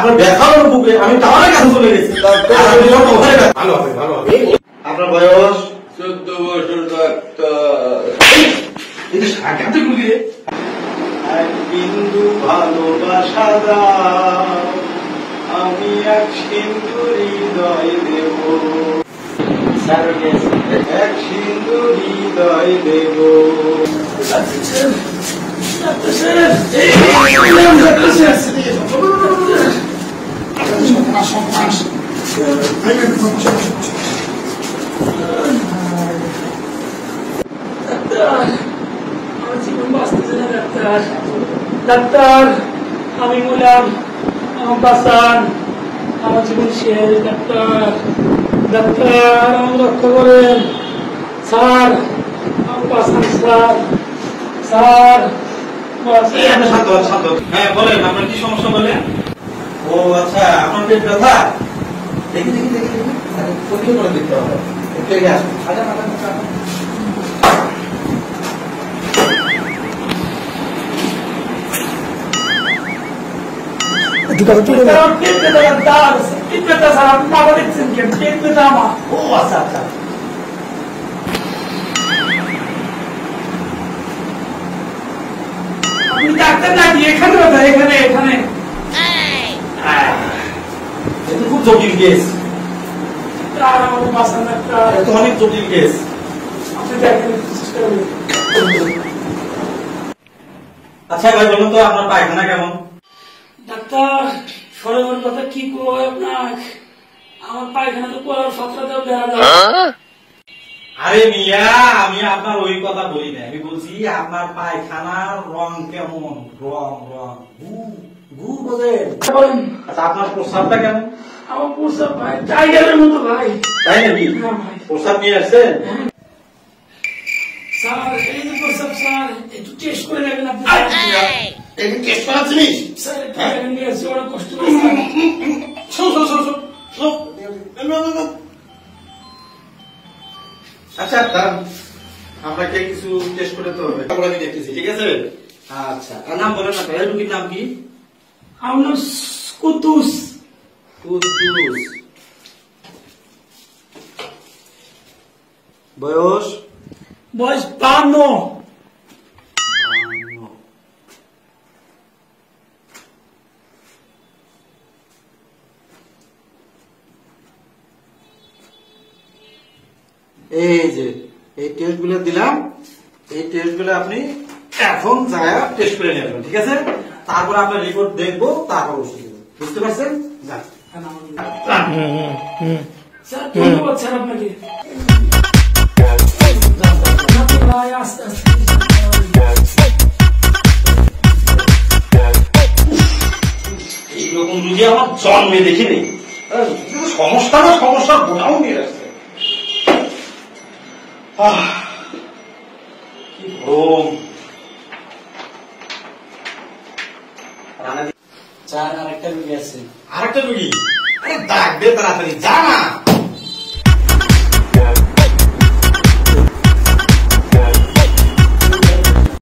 আপনার দেখানোর বুকে আমি টাওয়ারের কাছে চলে গেছি। ভালো হবে ভালো হবে। আপনার বয়স 14 বছর ডাক্তার। এটা সাকাতে গুলি রে। এক বিন্দু ভালোবাসা দাও, আমি এক সিন্ধু হৃদয় দেব। এক সিন্ধু হৃদয় দেব। আমার জীবন বাঁচতেছে না ডাক্তার। ডাক্তার আমি বললাম আমার বাঁচান, আমার জীবন শেষ। ডাক্তার ডাক্তার আমাকে রক্ষা করেন স্যার, আমার বাঁচান স্যার, স্যার হ্যাঁ বলেন আপনার কি সমস্যা বলেন? ও আচ্ছা আপনার পেট ব্যথা? দেখি দেখি দেখি দেখি পরীক্ষা করে দেখতে হবে। ঠিক আছে ও আচ্ছা আচ্ছা আপনি ডাক্তার নাকি? এখানে এখানে এখানে এটা খুব জটিল কেস। আমাকে বাঁচান ডাক্তার, এটা অনেক জটিল কেস। আপনি দেখেন চেষ্টা করুন। আচ্ছা ভাই বলুন তো আপনার পায়খানা কেমন? ডাক্তার সরবের কথা কি কই আপনার, আমার পায়খানা তো পড়ার সত্রাতেও দেখা যায়। আরে মিয়া আমি আপনার ওই কথা বলি না, আমি বলছি আপনার পায়খানার রং কেমন? রং রং গু গু বোঝেন? বলেন আচ্ছা আপনার প্রস্রাবটা কেমন? আমার প্রস্রাব ভাই টাইগারের মতো ভাই। তাই নাকি? হ্যাঁ ভাই। প্রস্রাব নিয়ে আসছেন? স্যার এই যে প্রস্রাব স্যার একটু টেস্ট করে নেবেন আপনি। এটা টেস্ট করা জিনিস? স্যার একটু দেখেন নিয়ে আসছি, অনেক কষ্ট করে স্যার। আচ্ছা দাঁড়ান, আপনাকে কিছু টেস্ট করে তো হবে, তারপর আমি দেখতেছি, ঠিক আছে? আচ্ছা আর নাম বলেন না, ভাইয়ের রুগীর নাম কি? আমার নাম কুদ্দুস। কুদ্দুস। বয়স? বয়স 52। এই যে এই টেস্ট গুলো দিলাম, এই টেস্ট গুলো আপনি এখন যায় টেস্ট করে নেবেন, ঠিক আছে? তারপর আপনার রিপোর্ট দেখবো, তারপর ওষুধ দেবো, বুঝতে পারছেন? যান। স্যার ধন্যবাদ স্যার আপনাকে। ভাই আস্তে আস্তে। এইরকম রুগী আমার জন্মে দেখিনি। সমস্যা না সমস্যা গোটাও নিয়ে আসছে। কি গরম। স্যার আরেকটা রুগী আছে। আরেকটা রুগী? আরে ডাক দে তাড়াতাড়ি, যা না।